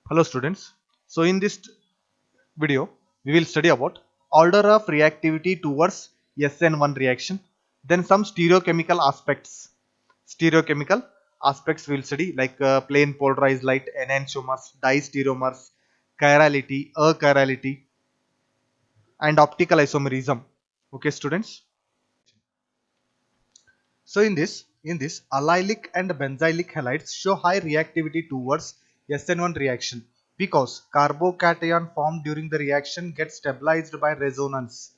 Hello students. So in this video we will study about order of reactivity towards SN1 reaction, then some stereochemical aspects. Stereochemical aspects we will study like plain polarized light, enantiomers, distereomers, chirality, achirality and optical isomerism. Okay students. So in this allylic and benzylic halides show high reactivity towards SN1 reaction because carbocation formed during the reaction gets stabilized by resonance.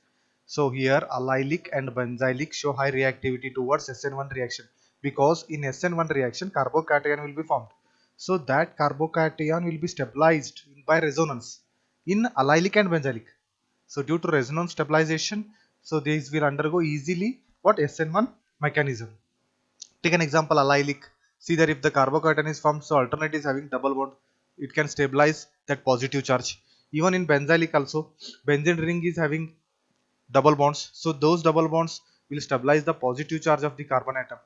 So here allylic and benzylic show high reactivity towards SN1 reaction because in SN1 reaction carbocation will be formed. So that carbocation will be stabilized by resonance in allylic and benzylic. So due to resonance stabilization, so these will undergo easily what SN1 mechanism. Take an example allylic. See that if the carbocation is formed, so alternate is having double bond, it can stabilize that positive charge. Even in benzylic also, benzene ring is having double bonds, so those double bonds will stabilize the positive charge of the carbon atom.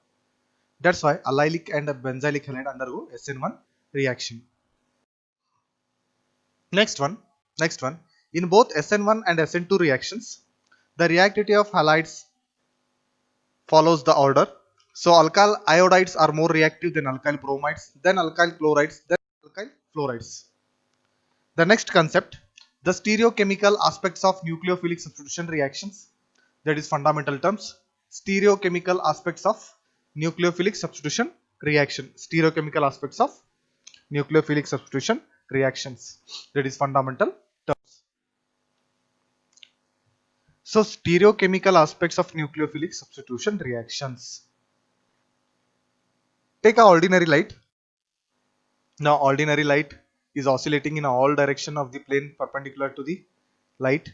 That's why allylic and benzylic halide undergo SN1 reaction. Next one, next one. In both SN1 and SN2 reactions, the reactivity of halides follows the order. So alkyl iodides are more reactive than alkyl bromides, then alkyl chlorides, then alkyl fluorides. The next concept, the stereochemical aspects of nucleophilic substitution reactions. That is fundamental terms. Stereochemical aspects of nucleophilic substitution reaction. Stereochemical aspects of nucleophilic substitution reactions. That is fundamental terms. So stereochemical aspects of nucleophilic substitution reactions. Take a ordinary light. Now ordinary light is oscillating in all direction of the plane perpendicular to the light.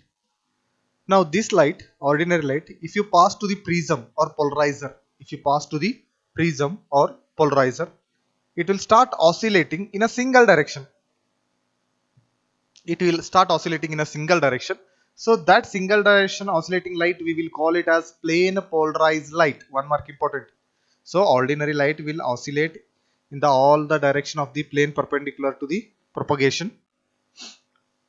Now this light, ordinary light, if you pass to the prism or polarizer, if you pass to the prism or polarizer, it will start oscillating in a single direction. It will start oscillating in a single direction. So that single direction oscillating light, we will call it as plane polarized light. One mark important. So ordinary light will oscillate in the all the direction of the plane perpendicular to the propagation.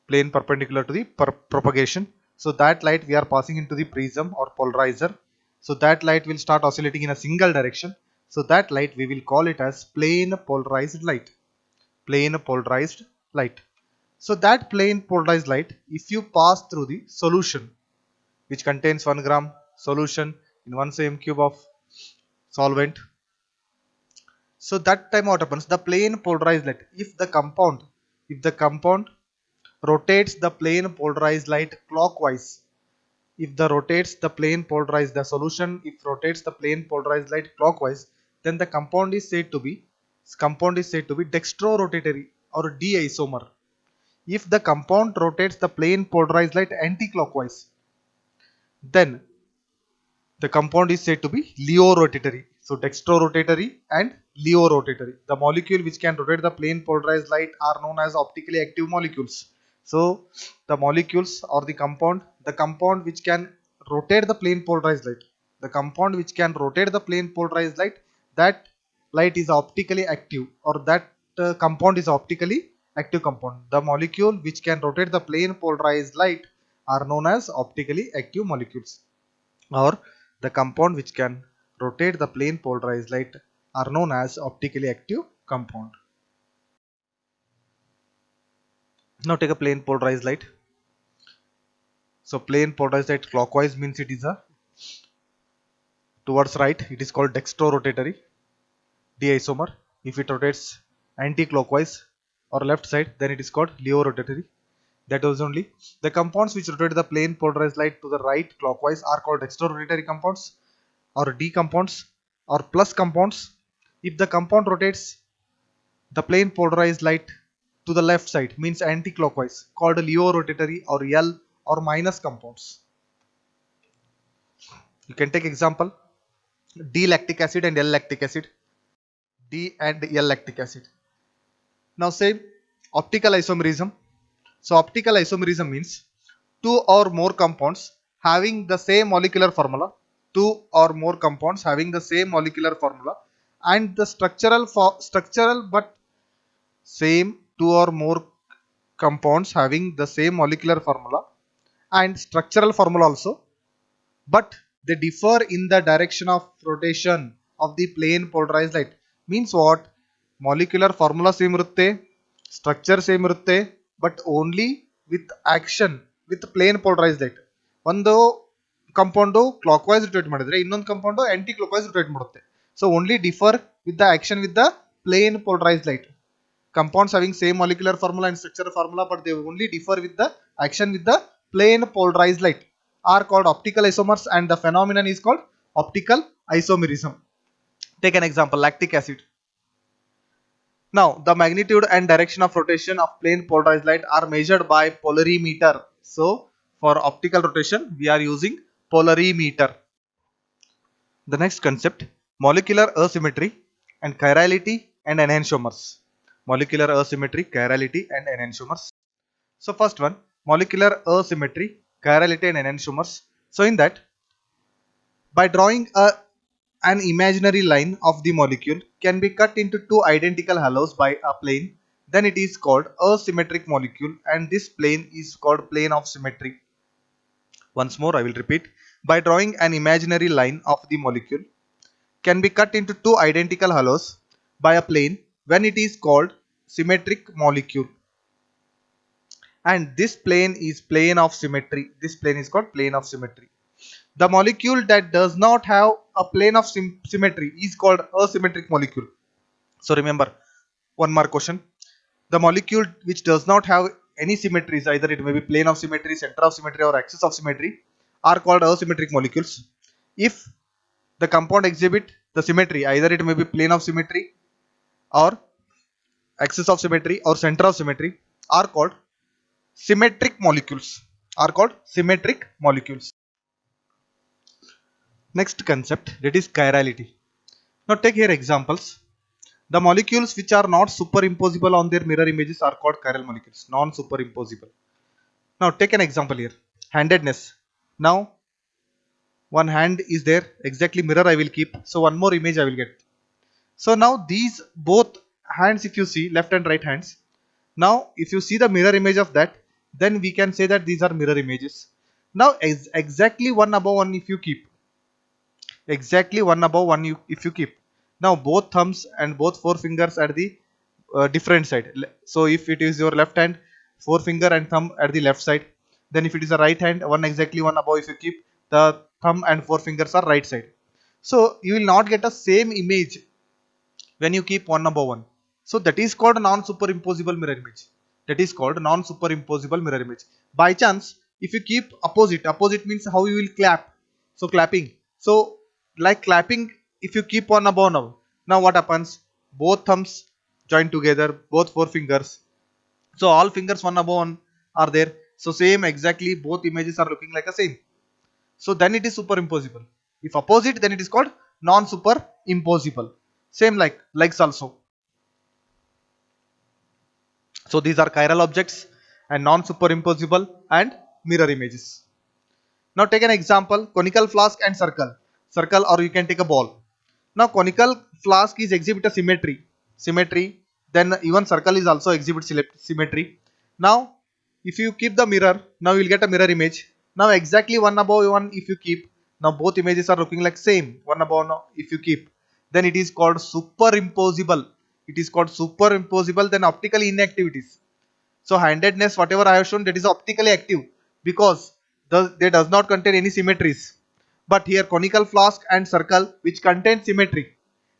Plane perpendicular to the propagation. So that light we are passing into the prism or polarizer. So that light will start oscillating in a single direction. So that light we will call it as plane polarized light. Plane polarized light. So that plane polarized light, if you pass through the solution which contains 1 gram solution in 1 cm cube of solvent, so that time what happens? The plane polarized light, if the compound rotates the plane polarized light clockwise, if the rotates the plane polarized the solution, if rotates the plane polarized light clockwise, then the compound is said to be dextrorotatory or d-isomer. If the compound rotates the plane polarized light anti-clockwise, then the compound is said to be Leo rotatory. So dextrorotatory and Leo rotatory. The molecule which can rotate the plane polarized light are known as optically active molecules. So the molecules or the compound which can rotate the plane polarized light, the compound which can rotate the plane polarized light, that light is optically active, or that compound is optically active compound. The molecule which can rotate the plane polarized light are known as optically active molecules, or the compound which can rotate the plane polarized light are known as optically active compound. Now take a plane polarized light. So plane polarized light clockwise means it is a towards right, it is called dextrorotatory d-isomer. If it rotates anti-clockwise or left side, then it is called Leo rotatory. That was only the compounds which rotate the plane polarized light to the right clockwise are called dextrorotatory compounds or D compounds or plus compounds. If the compound rotates the plane polarized light to the left side, means anti-clockwise, called Leo rotatory or L or minus compounds. You can take example D lactic acid and L lactic acid. D and L lactic acid. Now say optical isomerism. So optical isomerism means two or more compounds having the same molecular formula, two or more compounds having the same molecular formula and the structural but same two or more compounds having the same molecular formula and structural formula also, but they differ in the direction of rotation of the plane polarized light. Means what? Molecular formula same irutte, structure same irutte, but only with action with plane polarized light. ಒಂದು compound clock wise rotate ಮಾಡಿದ್ರೆ ಇನ್ನೊಂದು compound aunty clock wise rotate ಮಾಡುತ್ತೆ. So only differ with the action with the plane polarized light. Compounds having same molecular formula and structural formula, but they only differ with the action with the plane polarized light, are called optical isomers, and the phenomenon is called optical isomerism. Take an example, lactic acid. Now the magnitude and direction of rotation of plane polarized light are measured by polarimeter. So for optical rotation we are using polarimeter. The next concept, molecular asymmetry and chirality and enantiomers. Molecular asymmetry, chirality and enantiomers. So first one, molecular asymmetry, chirality and enantiomers. So in that, by drawing an imaginary line of the molecule can be cut into two identical halos by a plane, then it is called a symmetric molecule, and this plane is called plane of symmetry. Once more I will repeat, by drawing an imaginary line of the molecule can be cut into two identical halos by a plane when it is called symmetric molecule, and this plane is plane of symmetry. This plane is called plane of symmetry. The molecule that does not have a plane of symmetry is called asymmetric molecule. So remember, one more question. The molecule which does not have any symmetries, either it may be plane of symmetry, center of symmetry or axis of symmetry, are called asymmetric molecules. If the compound exhibit the symmetry, either it may be plane of symmetry or axis of symmetry or center of symmetry, are called symmetric molecules. Are called symmetric molecules. Next concept, that is chirality. Now take here examples. The molecules which are not superimposable on their mirror images are called chiral molecules, non-superimposable. Now take an example here, handedness. Now one hand is there, exactly mirror I will keep, so one more image I will get. So now these both hands, if you see left and right hands, now if you see the mirror image of that, then we can say that these are mirror images. Now exactly one above one if you keep, exactly one above one if you keep, now both thumbs and both forefingers at the different side. So if it is your left hand, forefinger and thumb at the left side, then if it is a right hand, one exactly one above if you keep, the thumb and forefingers are right side. So you will not get a same image when you keep one above one. So that is called non-superimposable mirror image. That is called non-superimposable mirror image. By chance, if you keep opposite, opposite means how you will clap. So clapping. So like clapping, if you keep one above now, now what happens? Both thumbs join together, both four fingers. So all fingers one above one are there. So same exactly both images are looking like a same. So then it is superimposable. If opposite, then it is called non-superimposable. Same like legs also. So these are chiral objects and non-superimposable and mirror images. Now take an example, conical flask and circle. Circle, or you can take a ball. Now conical flask is exhibit a symmetry. Symmetry. Then even circle is also exhibit symmetry. Now if you keep the mirror, now you will get a mirror image. Now exactly one above one if you keep, now both images are looking like same, one above one if you keep, then it is called superimposable. It is called superimposable. Then optically inactive it is. So handedness, whatever I have shown, that is optically active because they does not contain any symmetries. But here conical flask and circle which contain symmetry.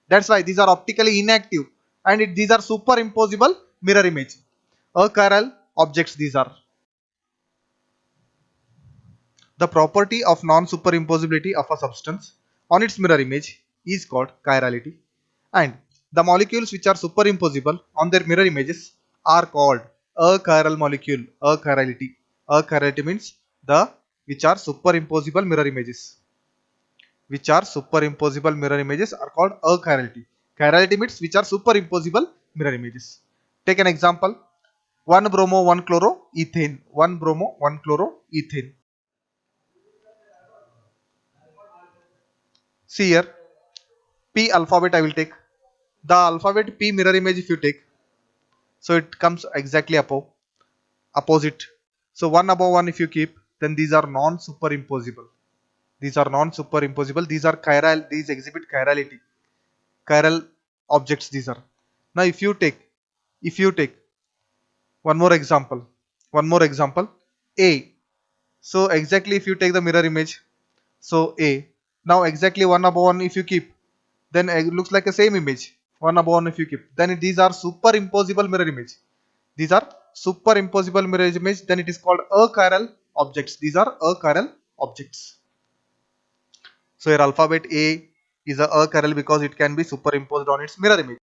That's why these are optically inactive, and these are superimposable mirror image. Achiral objects these are. The property of non-superimposability of a substance on its mirror image is called chirality, and the molecules which are superimposable on their mirror images are called achiral molecule. Achirality. Achirality means the which are superimposable mirror images. Which are superimposable mirror images are called achirality. Chirality means which are superimposable mirror images. Take an example. 1 bromo 1 chloro ethane. 1 bromo 1 chloro ethane. See here, P alphabet I will take. The alphabet P mirror image if you take, so it comes exactly above. opposite. So one above one if you keep, then these are non-superimposable. These are non-superimposable. These are chiral. These exhibit chirality. Chiral objects. These are. Now if you take one more example, one more example, A. So exactly if you take the mirror image, so A. Now exactly one above one if you keep, then it looks like the same image. One above one if you keep, then these are superimposable mirror image. These are superimposable mirror image. Then it is called achiral objects. These are achiral objects. So your alphabet A is a achiral because it can be superimposed on its mirror image.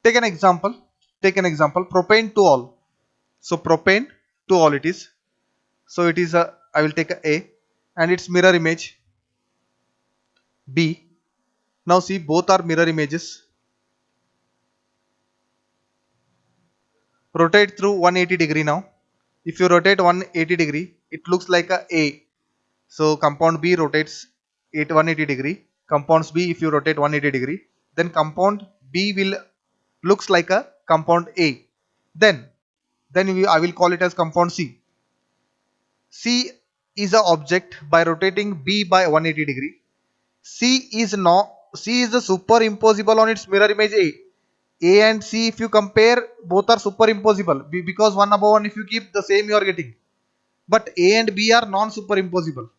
Take an example. Take an example. Propane to all. So propane to all it is. So it is a. I will take a and its mirror image B. Now see both are mirror images. Rotate through 180-degree now. If you rotate 180-degree, it looks like a A. So compound B rotates 180-degree. Compounds B if you rotate 180-degree, then compound B will looks like a compound A. Then I will call it as compound C. C is a object by rotating B by 180-degree. C is a superimposable on its mirror image A. A and C if you compare both are superimposable because one above one if you keep the same you are getting. But A and B are non-superimposable.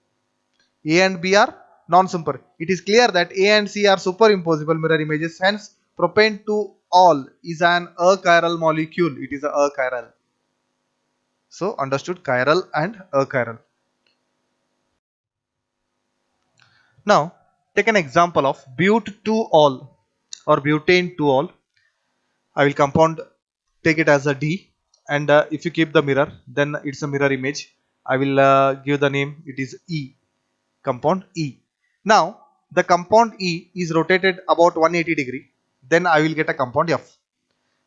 A and B are non-super. It is clear that A and C are superimposable mirror images. Hence, propane to all is an achiral molecule. It is a achiral. So, understood chiral and achiral. Now, take an example of but to all or butane to all. I will compound take it as a D, and if you keep the mirror, then it's a mirror image. I will give the name. It is E. Compound E. Now the compound E is rotated about 180-degree. Then I will get a compound F.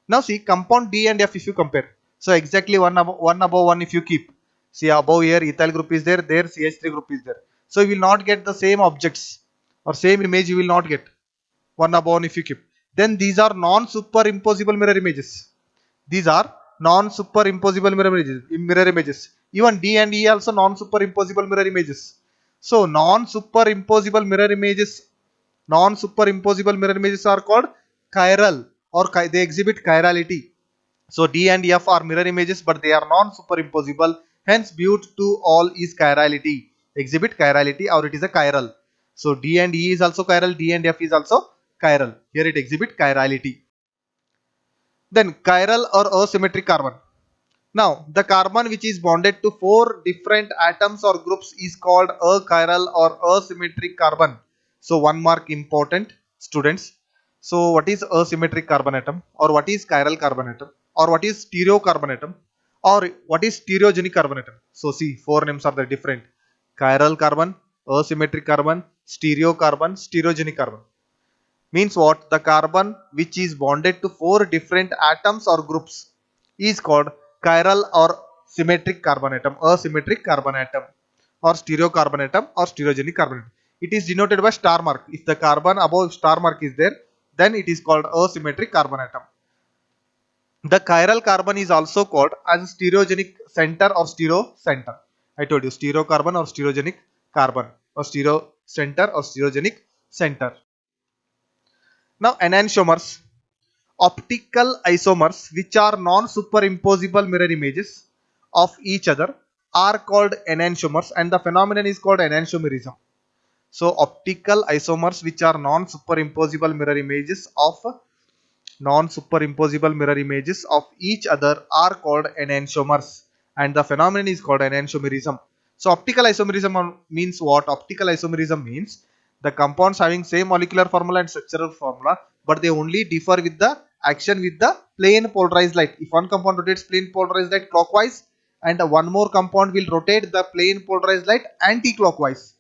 Now see compound D and F if you compare. So exactly one above one if you keep. See above here ethyl group is there, there CH3 group is there. So you will not get the same objects or same image you will not get. One above one if you keep. Then these are non-superimposable mirror images. These are non-superimposable mirror images. Even D and E also non-superimposable mirror images. So non-superimposable mirror images are called chiral or they exhibit chirality. So D and F are mirror images but they are non-superimposable. Hence but to all is chirality. Exhibit chirality or it is a chiral. So D and E is also chiral, D and F is also chiral. Here it exhibit chirality. Then chiral or asymmetric carbon. Now, the carbon which is bonded to four different atoms or groups is called a chiral or asymmetric carbon. So, one mark important, students. So, what is asymmetric carbon atom or what is chiral carbon atom or what is stereo carbon atom or what is stereogenic carbon atom? So, see, four names are the different. Chiral carbon, asymmetric carbon, stereogenic carbon. Means what? The carbon which is bonded to four different atoms or groups is called chiral or symmetric carbon atom, asymmetric carbon atom, or stereo carbon atom or stereogenic carbon atom. It is denoted by star mark. If the carbon above star mark is there, then it is called asymmetric carbon atom. The chiral carbon is also called as stereogenic center or stereo center. I told you stereo carbon or stereogenic carbon or stereo center or stereogenic center. Now enantiomers, optical isomers which are non-superimposable mirror images of each other are called enantiomers and the phenomenon is called enantiomerism. So optical isomers which are non-superimposable mirror images of each other are called enantiomers and the phenomenon is called enantiomerism. So optical isomerism means what? Optical isomerism means the compounds having same molecular formula and structural formula but they only differ with the action with the plane polarized light. If one compound rotates plane polarized light clockwise and one more compound will rotate the plane polarized light anti-clockwise.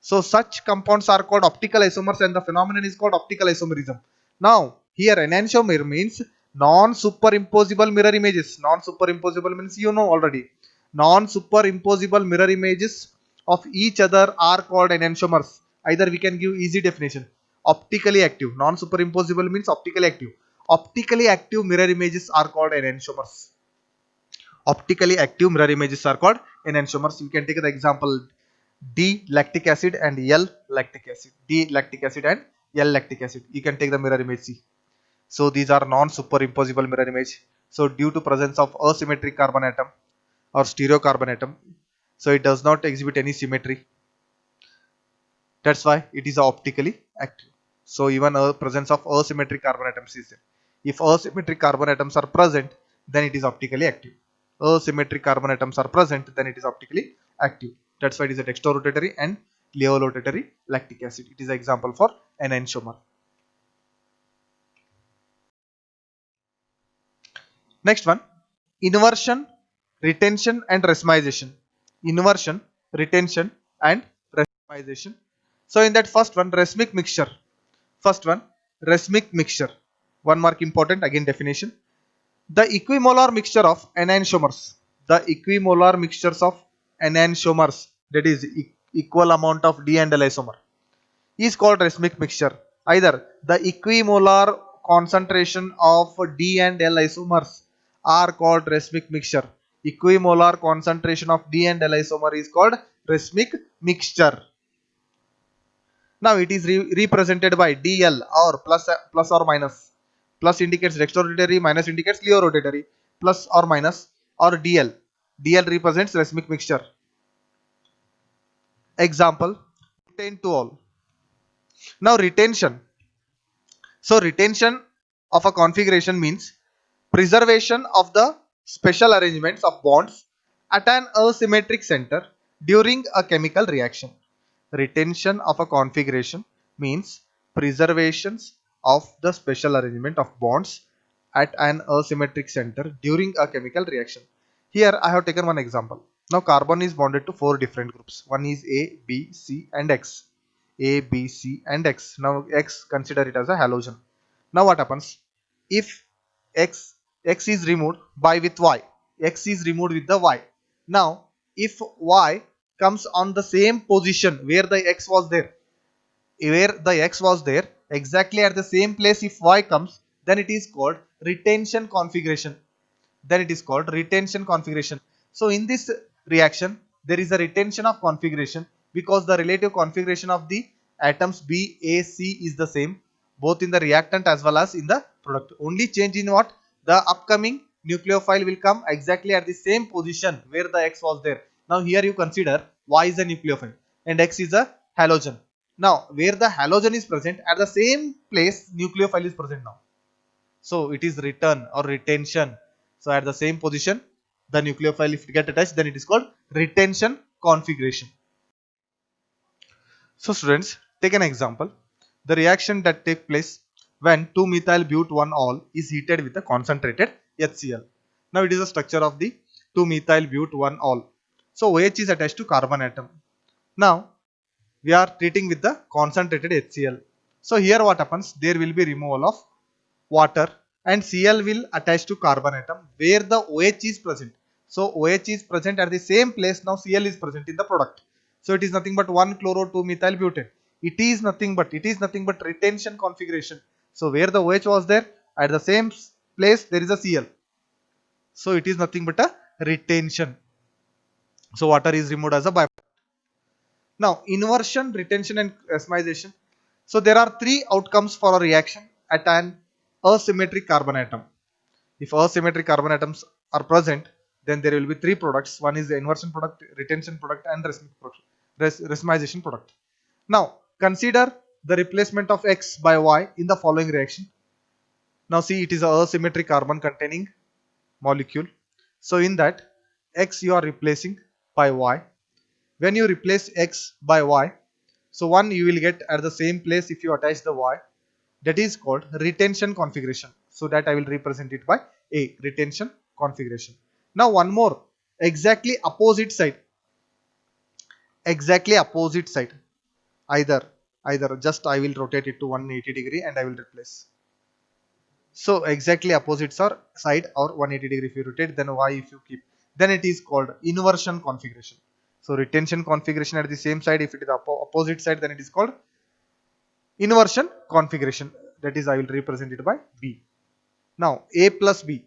So such compounds are called optical isomers and the phenomenon is called optical isomerism. Now here enantiomer means non-superimposable mirror images. Non-superimposable means you know already. Non-superimposable mirror images of each other are called enantiomers. Either we can give easy definition. Optically active. Non-superimposable means optically active. Optically active mirror images are called enantiomers. Optically active mirror images are called enantiomers. You can take the example D lactic acid and L lactic acid. D lactic acid and L lactic acid. You can take the mirror image. See. So these are non-superimposable mirror image. So due to presence of asymmetric carbon atom or stereocarbon atom, so it does not exhibit any symmetry. That's why it is optically active. So even a presence of asymmetric carbon atoms is there. If asymmetric carbon atoms are present, then it is optically active. Asymmetric carbon atoms are present, then it is optically active. That's why it is a dextrorotatory and levorotatory lactic acid. It is an example for enantiomer. Next one, inversion, retention and racemization. Inversion, retention and racemization. So in that first one, racemic mixture. First one, racemic mixture. One mark important, again definition. The equimolar mixture of enantiomers. The equimolar mixtures of enantiomers, that is equal amount of D and L isomer, is called racemic mixture. Either the equimolar concentration of D and L isomers are called racemic mixture. Equimolar concentration of D and L isomer is called racemic mixture. Now it is represented by DL or plus or minus. Plus indicates dextrorotatory, minus indicates levorotatory. Plus or minus or DL. DL represents racemic mixture. Example, butane to all. Now retention. So retention of a configuration means preservation of the special arrangements of bonds at an asymmetric center during a chemical reaction. Retention of a configuration means preservations of the special arrangement of bonds at an asymmetric center during a chemical reaction. Here I have taken one example. Now carbon is bonded to four different groups. One is A, B, C and X. A, B, C and X. Now X, consider it as a halogen. Now what happens? If X is removed by with Y. X is removed with the Y. Now if Y comes on the same position where the X was there, exactly at the same place, if Y comes, then it is called retention configuration. So in this reaction there is a retention of configuration because the relative configuration of the atoms B, A, C is the same both in the reactant as well as in the product. Only change in what? The upcoming nucleophile will come exactly at the same position where the X was there. Now here you consider Y is a nucleophile and X is a halogen. Now where the halogen is present, at the same place nucleophile is present now. So it is return or retention. So at the same position, the nucleophile, if it get attached, then it is called retention configuration. So students, take an example. The reaction that take place when 2-methyl but 1-ol is heated with a concentrated HCl. Now it is the structure of the 2-methyl but 1-ol. So OH is attached to carbon atom. Now we are treating with the concentrated HCl. So here what happens? There will be removal of water and Cl will attach to carbon atom where the OH is present. So OH is present at the same place. Now Cl is present in the product. So it is nothing but 1-chloro-2-methyl butane. It is nothing but retention configuration. So where the OH was there, at the same place there is a Cl. So it is nothing but a retention. So water is removed as a byproduct. Now inversion, retention and racemization. So there are three outcomes for a reaction at an asymmetric carbon atom. If asymmetric carbon atoms are present, then there will be three products. One is the inversion product, retention product and racemization product. Now consider the replacement of X by Y in the following reaction. Now see, it is a asymmetric carbon containing molecule. So in that X you are replacing by Y. When you replace X by Y, so one you will get at the same place if you attach the Y. That is called retention configuration. So that I will represent it by A, retention configuration. Now one more, exactly opposite side. Either just I will rotate it to 180 degree and I will replace. So exactly opposites are side or 180 degree if you rotate, then Y if you keep, then it is called inversion configuration. So retention configuration at the same side, if it is opposite side, then it is called inversion configuration. That is I will represent it by B. Now A plus B,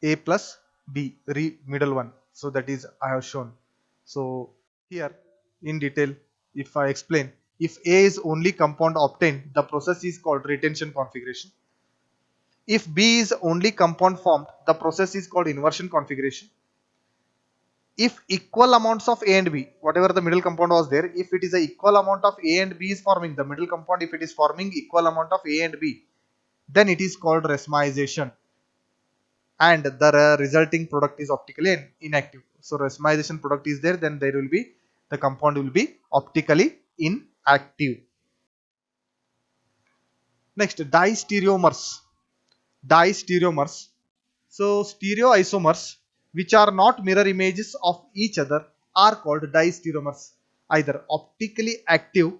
A plus B, middle one. So that is I have shown. So here in detail, if I explain, if A is only compound obtained, the process is called retention configuration. If B is only compound formed, the process is called inversion configuration. If equal amounts of A and B, whatever the middle compound was there, if it is a equal amount of A and B is forming, the middle compound, if it is forming equal amount of A and B, then it is called racemization, and the resulting product is optically inactive. So racemization product is there, then there will be, the compound will be optically inactive. Next, distereomers. Distereomers. So stereoisomers which are not mirror images of each other are called distereomers. Either optically active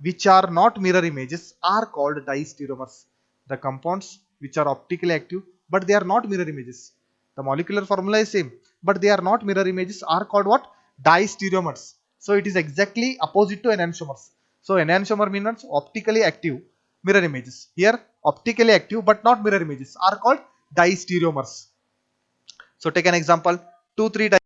which are not mirror images are called distereomers. The compounds which are optically active but they are not mirror images. The molecular formula is same but they are not mirror images are called what? Distereomers. So it is exactly opposite to enantiomers. So enantiomer means optically active mirror images. Here optically active but not mirror images are called distereomers. So take an example, 2,3